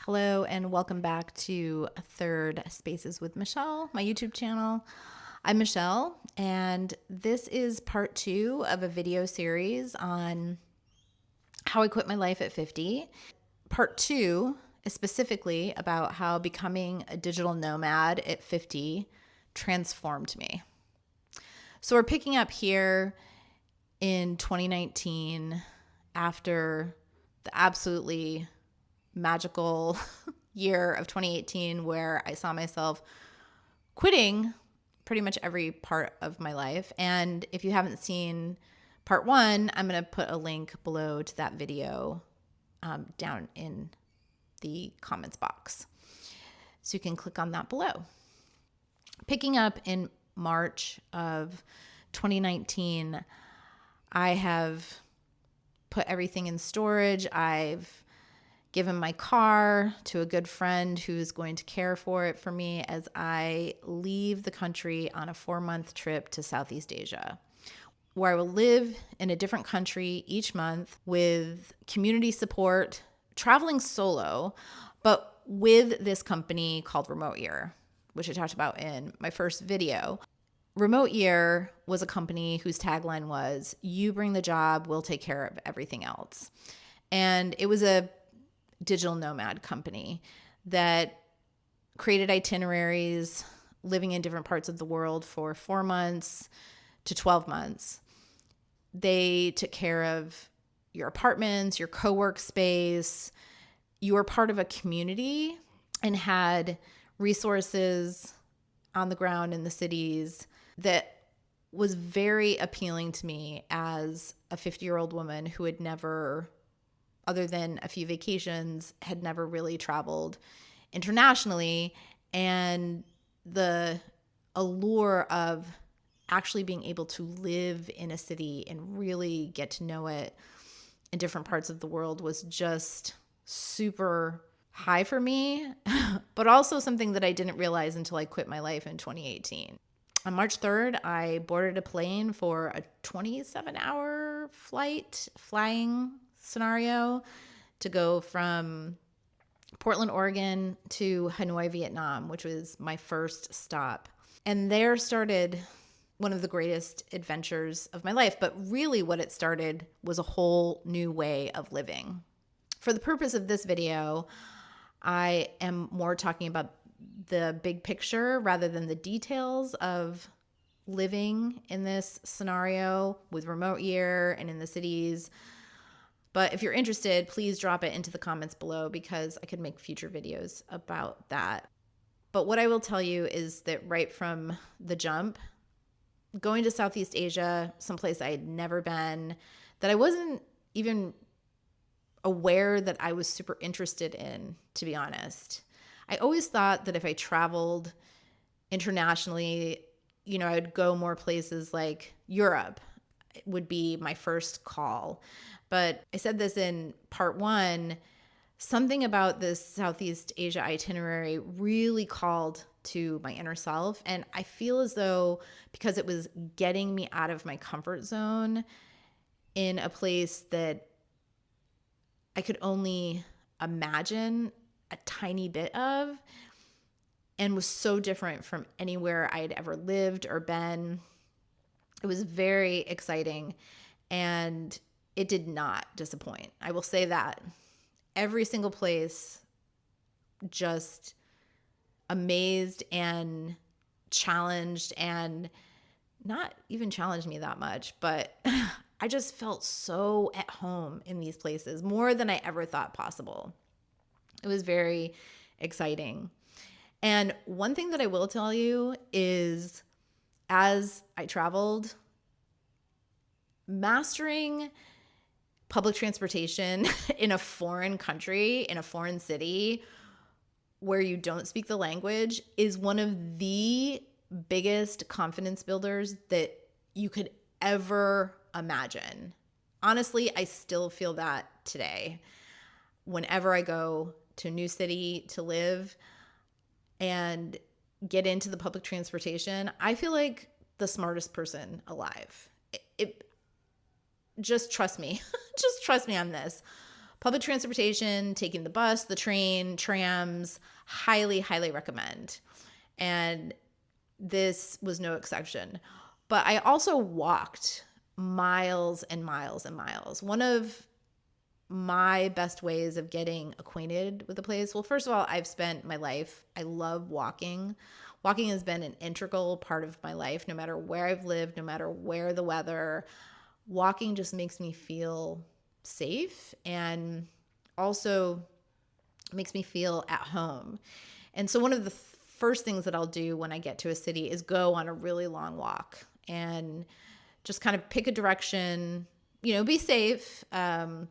Hello and welcome back to Third Spaces with Michelle, my YouTube channel. I'm Michelle, and this is part 2 of a video series on how I quit my life at 50. Part 2 is specifically about how becoming a digital nomad at 50 transformed me. So we're picking up here in 2019 after the absolutely magical year of 2018 where I saw myself quitting pretty much every part of my life. And if you haven't seen part 1, I'm going to put a link below to that video down in the comments box. So you can click on that below. Picking up in March of 2019, I have put everything in storage. I've given my car to a good friend who's going to care for it for me as I leave the country on a 4-month trip to Southeast Asia, where I will live in a different country each month with community support, traveling solo, but with this company called Remote Year, which I talked about in my first video. Remote Year was a company whose tagline was, "You bring the job, we'll take care of everything else." And it was a digital nomad company that created itineraries living in different parts of the world for 4 months to 12 months. They took care of your apartments, your co-work space. You were part of a community and had resources on the ground in the cities that was very appealing to me as a 50-year-old woman who had never, other than a few vacations, had never really traveled internationally. And the allure of actually being able to live in a city and really get to know it in different parts of the world was just super high for me, but also something that I didn't realize until I quit my life in 2018. On March 3rd, I boarded a plane for a 27-hour flying scenario to go from Portland, Oregon to Hanoi, Vietnam, which was my first stop. And there started one of the greatest adventures of my life. But really what it started was a whole new way of living. For the purpose of this video, I am more talking about the big picture rather than the details of living in this scenario with Remote Year and in the cities. But if you're interested, please drop it into the comments below because I could make future videos about that. But what I will tell you is that right from the jump, going to Southeast Asia, someplace I had never been, that I wasn't even aware that I was super interested in, to be honest. I always thought that if I traveled internationally, I would go more places like Europe. It would be my first call. But I said this in part 1, something about this Southeast Asia itinerary really called to my inner self. And I feel as though because it was getting me out of my comfort zone in a place that I could only imagine a tiny bit of and was so different from anywhere I had ever lived or been, it was very exciting. And it did not disappoint. I will say that. Every single place just amazed and challenged, and not even challenged me that much, but I just felt so at home in these places, more than I ever thought possible. It was very exciting. And one thing that I will tell you is, as I traveled, mastering public transportation in a foreign country, in a foreign city where you don't speak the language is one of the biggest confidence builders that you could ever imagine. Honestly, I still feel that today. Whenever I go to a new city to live and get into the public transportation, I feel like the smartest person alive. Just trust me. Just trust me on this. public transportation, taking the bus, the train, trams, highly, highly recommend. And this was no exception. But I also walked miles and miles and miles. One of my best ways of getting acquainted with the place, well, first of all, I've spent my life, I love walking. Walking has been an integral part of my life, no matter where I've lived, no matter where the weather. Walking just makes me feel safe and also makes me feel at home. And so one of the first things that I'll do when I get to a city is go on a really long walk and just kind of pick a direction, be safe, kind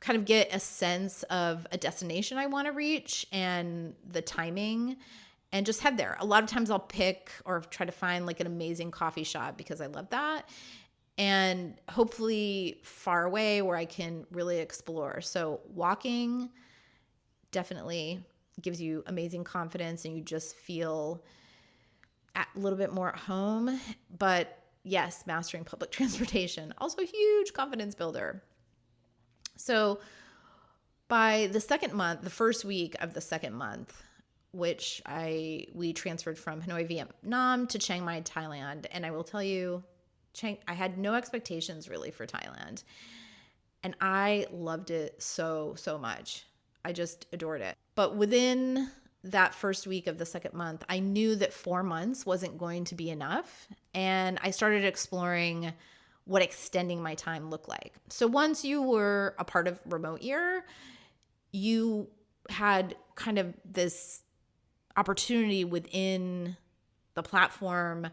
of get a sense of a destination I want to reach and the timing and just head there. A lot of times I'll pick or try to find like an amazing coffee shop because I love that. And hopefully far away where I can really explore. So walking definitely gives you amazing confidence and you just feel a little bit more at home. But yes, mastering public transportation, also a huge confidence builder. So by the second month, the first week of the second month, which we transferred from Hanoi, Vietnam to Chiang Mai, Thailand. And I will tell you, I had no expectations really for Thailand. And I loved it so, so much. I just adored it. But within that first week of the second month, I knew that 4 months wasn't going to be enough. And I started exploring what extending my time looked like. So once you were a part of Remote Year, you had kind of this opportunity within the platform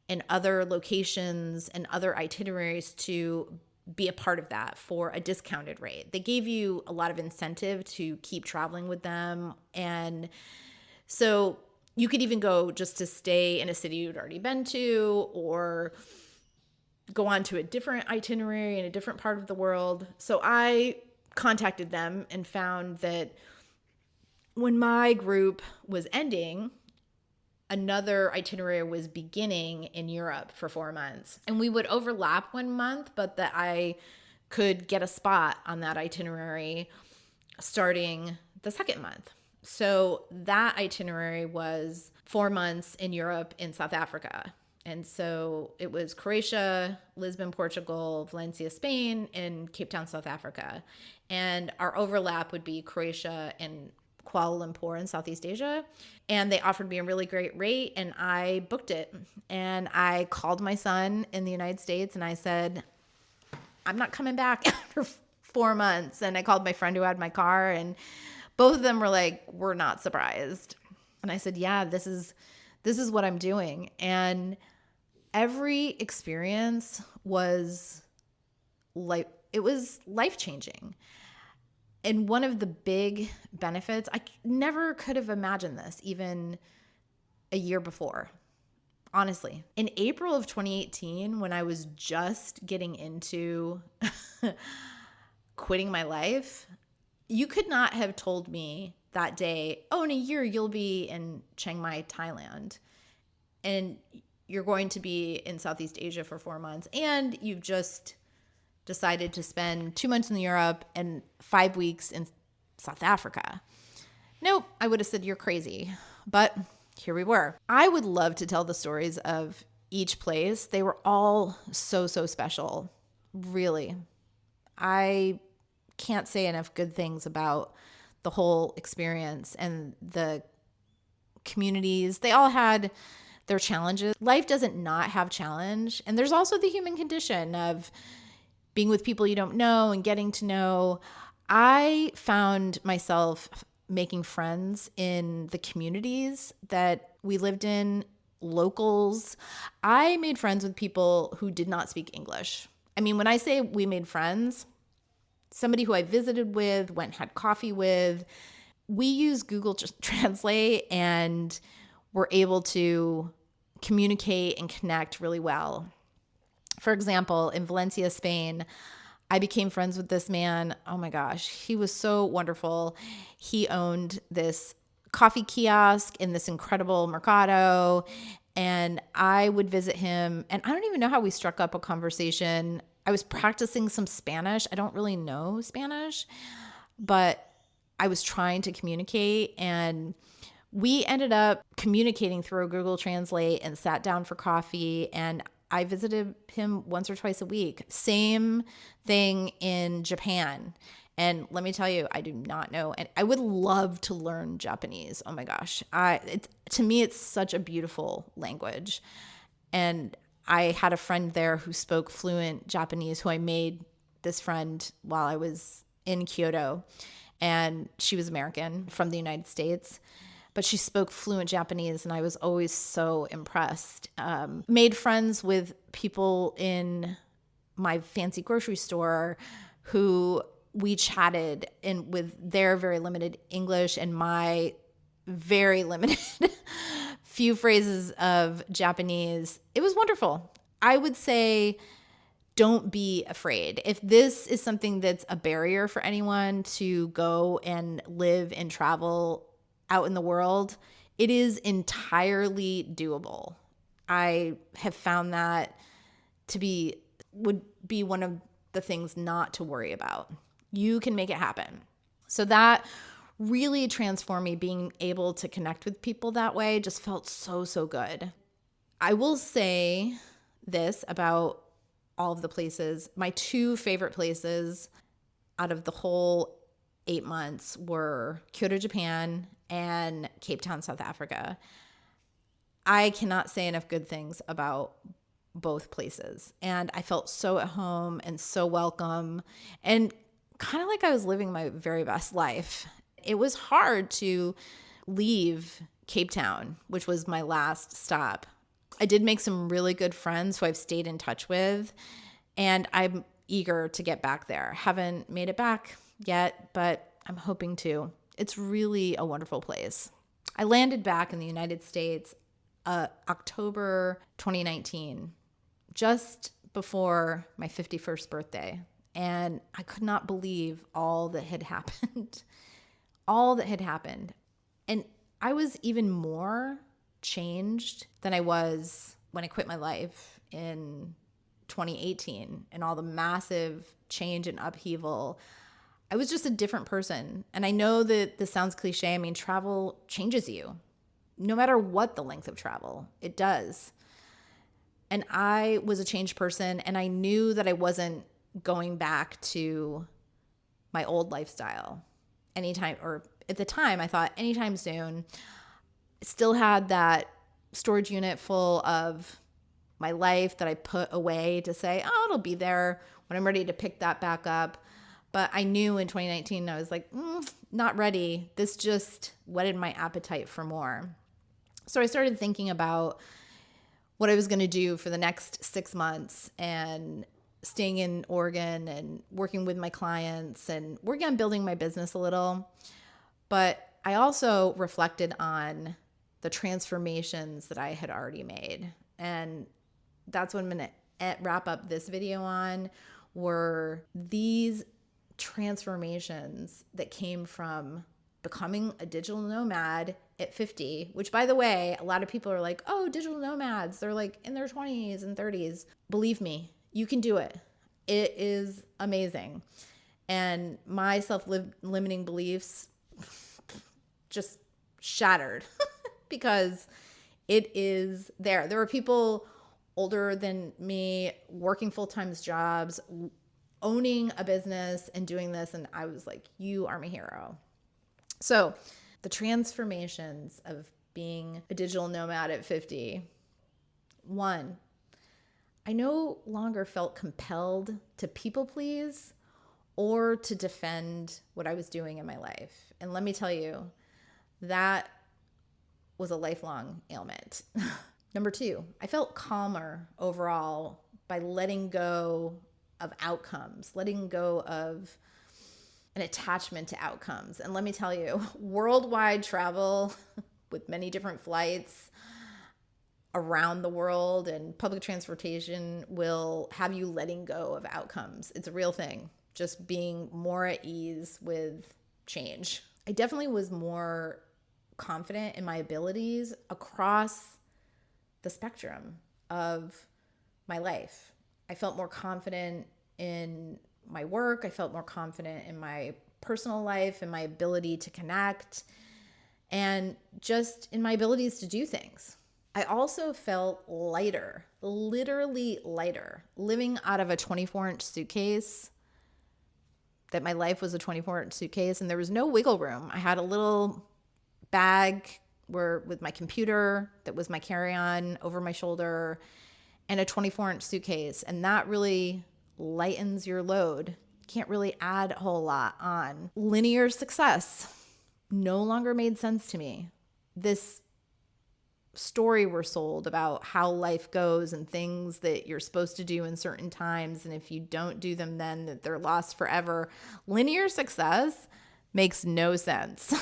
and other locations and other itineraries to be a part of that for a discounted rate. They gave you a lot of incentive to keep traveling with them. And so you could even go just to stay in a city you'd already been to or go on to a different itinerary in a different part of the world. So I contacted them and found that when my group was ending, another itinerary was beginning in Europe for 4 months. And we would overlap 1 month, but that I could get a spot on that itinerary starting the second month. So that itinerary was 4 months in Europe in South Africa. And so it was Croatia, Lisbon, Portugal, Valencia, Spain, and Cape Town, South Africa. And our overlap would be Croatia and Kuala Lumpur in Southeast Asia. And they offered me a really great rate and I booked it. And I called my son in the United States and I said, I'm not coming back after 4 months. And I called my friend who had my car and both of them were like, we're not surprised. And I said, yeah, this is what I'm doing. And every experience was it was life-changing. And one of the big benefits, I never could have imagined this even a year before, honestly. In April of 2018, when I was just getting into quitting my life, you could not have told me that day, oh, in a year you'll be in Chiang Mai, Thailand, and you're going to be in Southeast Asia for 4 months, and you've just decided to spend 2 months in Europe and 5 weeks in South Africa. Nope, I would have said you're crazy, but here we were. I would love to tell the stories of each place. They were all so, so special, really. I can't say enough good things about the whole experience and the communities. They all had their challenges. Life doesn't not have challenge. And there's also the human condition of being with people you don't know and getting to know. I found myself making friends in the communities that we lived in, locals. I made friends with people who did not speak English. I mean, when I say we made friends, somebody who I visited with, went and had coffee with, we use Google Translate and were able to communicate and connect really well. For example, in Valencia, Spain, I became friends with this man. Oh my gosh, he was so wonderful. He owned this coffee kiosk in this incredible mercado, and I would visit him, and I don't even know how we struck up a conversation. I was practicing some Spanish. I don't really know Spanish, but I was trying to communicate, and we ended up communicating through Google Translate and sat down for coffee, and I visited him once or twice a week. Same thing in Japan. And let me tell you, I do not know. And I would love to learn Japanese. Oh my gosh. To me, it's such a beautiful language. And I had a friend there who spoke fluent Japanese, who I made this friend while I was in Kyoto. And she was American from the United States, but she spoke fluent Japanese, and I was always so impressed. Made friends with people in my fancy grocery store who we chatted in with their very limited English and my very limited few phrases of Japanese. It was wonderful. I would say don't be afraid. If this is something that's a barrier for anyone to go and live and travel out in the world, it is entirely doable. I have found that would be one of the things not to worry about. You can make it happen. So that really transformed me. Being able to connect with people that way just felt so, so good. I will say this about all of the places. My two favorite places out of the whole 8 months were Kyoto, Japan, and Cape Town, South Africa. I cannot say enough good things about both places. And I felt so at home and so welcome, and kind of like I was living my very best life. It was hard to leave Cape Town, which was my last stop. I did make some really good friends who I've stayed in touch with, and I'm eager to get back there. Haven't made it back yet, but I'm hoping to. It's really a wonderful place. I landed back in the United States October 2019, just before my 51st birthday. And I could not believe all that had happened. All that had happened. And I was even more changed than I was when I quit my life in 2018 and all the massive change and upheaval. I was just a different person. And I know that this sounds cliche. I mean, travel changes you. No matter what the length of travel, it does. And I was a changed person, and I knew that I wasn't going back to my old lifestyle anytime, or at the time I thought anytime soon. Still had that storage unit full of my life that I put away to say, oh, it'll be there when I'm ready to pick that back up. But I knew in 2019, I was like, not ready. This just whetted my appetite for more. So I started thinking about what I was going to do for the next 6 months, and staying in Oregon and working with my clients and working on building my business a little. But I also reflected on the transformations that I had already made. And that's what I'm going to wrap up this video on, were these transformations that came from becoming a digital nomad at 50, which, by the way, a lot of people are like, oh, digital nomads, they're like in their 20s and 30s. Believe me, you can do it. It is amazing. And my self-limiting beliefs just shattered because it is there. There were people older than me working full-time jobs, owning a business and doing this. And I was like, you are my hero. So the transformations of being a digital nomad at 50. 1, I no longer felt compelled to people please or to defend what I was doing in my life. And let me tell you, that was a lifelong ailment. Number 2, I felt calmer overall by letting go of outcomes, letting go of an attachment to outcomes. And let me tell you, worldwide travel with many different flights around the world and public transportation will have you letting go of outcomes. It's a real thing. Just being more at ease with change. I definitely was more confident in my abilities across the spectrum of my life. I felt more confident in my work. I felt more confident in my personal life and my ability to connect and just in my abilities to do things. I also felt lighter, literally lighter, living out of a 24-inch suitcase, that my life was a 24-inch suitcase and there was no wiggle room. I had a little bag with my computer that was my carry-on over my shoulder and a 24-inch suitcase. And that really lightens your load. Can't really add a whole lot on. Linear success no longer made sense to me. This story we're sold about how life goes and things that you're supposed to do in certain times, and if you don't do them then that they're lost forever. Linear success makes no sense.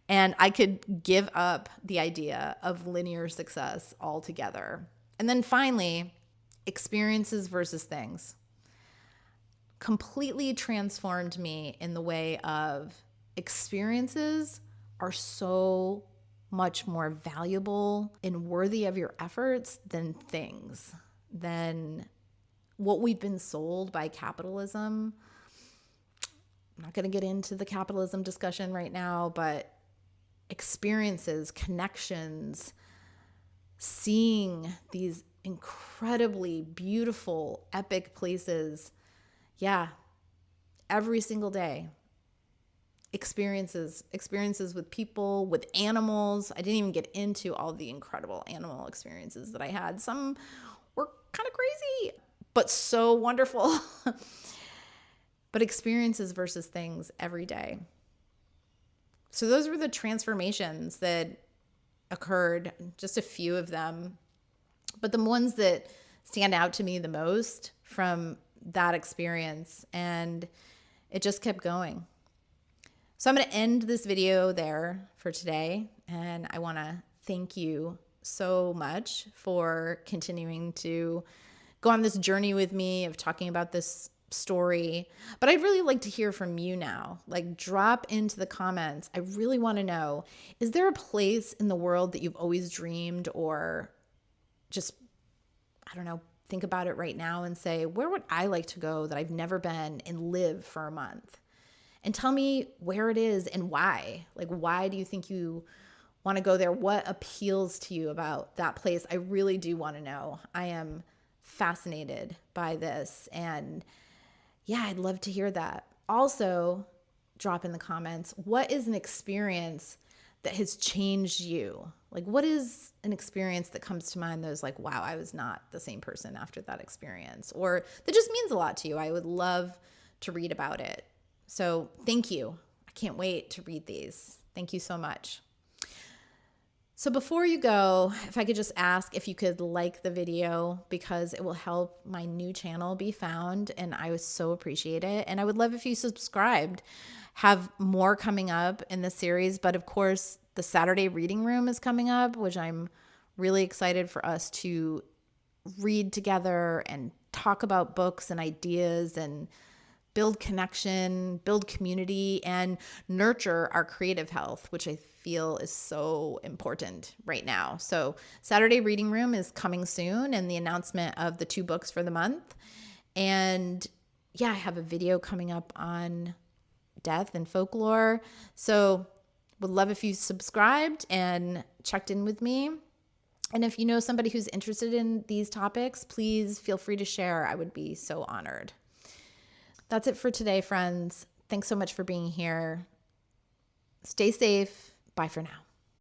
And I could give up the idea of linear success altogether. And then finally, experiences versus things completely transformed me in the way of experiences are so much more valuable and worthy of your efforts than things, than what we've been sold by capitalism. I'm not going to get into the capitalism discussion right now, but experiences, connections, seeing these incredibly beautiful, epic places. Yeah, every single day. Experiences with people, with animals. I didn't even get into all the incredible animal experiences that I had. Some were kind of crazy, but so wonderful. But experiences versus things every day. So those were the transformations that occurred, just a few of them. But the ones that stand out to me the most from that experience, and it just kept going. So I'm going to end this video there for today, and I want to thank you so much for continuing to go on this journey with me of talking about this story. But I'd really like to hear from you now. Like, drop into the comments. I really want to know, is there a place in the world that you've always dreamed, or just, I don't know, think about it right now and say, where would I like to go that I've never been and live for a month? And tell me where it is and why. Like, why do you think you want to go there? What appeals to you about that place? I really do want to know. I am fascinated by this. And yeah, I'd love to hear that. Also, drop in the comments, what is an experience that has changed you? Like, what is an experience that comes to mind that was like, wow, I was not the same person after that experience, or that just means a lot to you? I would love to read about it. So thank you. I can't wait to read these. Thank you so much. So before you go, if I could just ask if you could like the video, because it will help my new channel be found, and I would so appreciate it. And I would love if you subscribed. Have more coming up in this series, but of course the Saturday reading room is coming up, which I'm really excited for us to read together and talk about books and ideas and build connection, build community, and nurture our creative health, which I feel is so important right now. So Saturday Reading Room is coming soon, and the announcement of the 2 books for the month. And yeah, I have a video coming up on death and folklore. So would love if you subscribed and checked in with me. And if you know somebody who's interested in these topics, please feel free to share. I would be so honored. That's it for today, friends. Thanks so much for being here. Stay safe. Bye for now.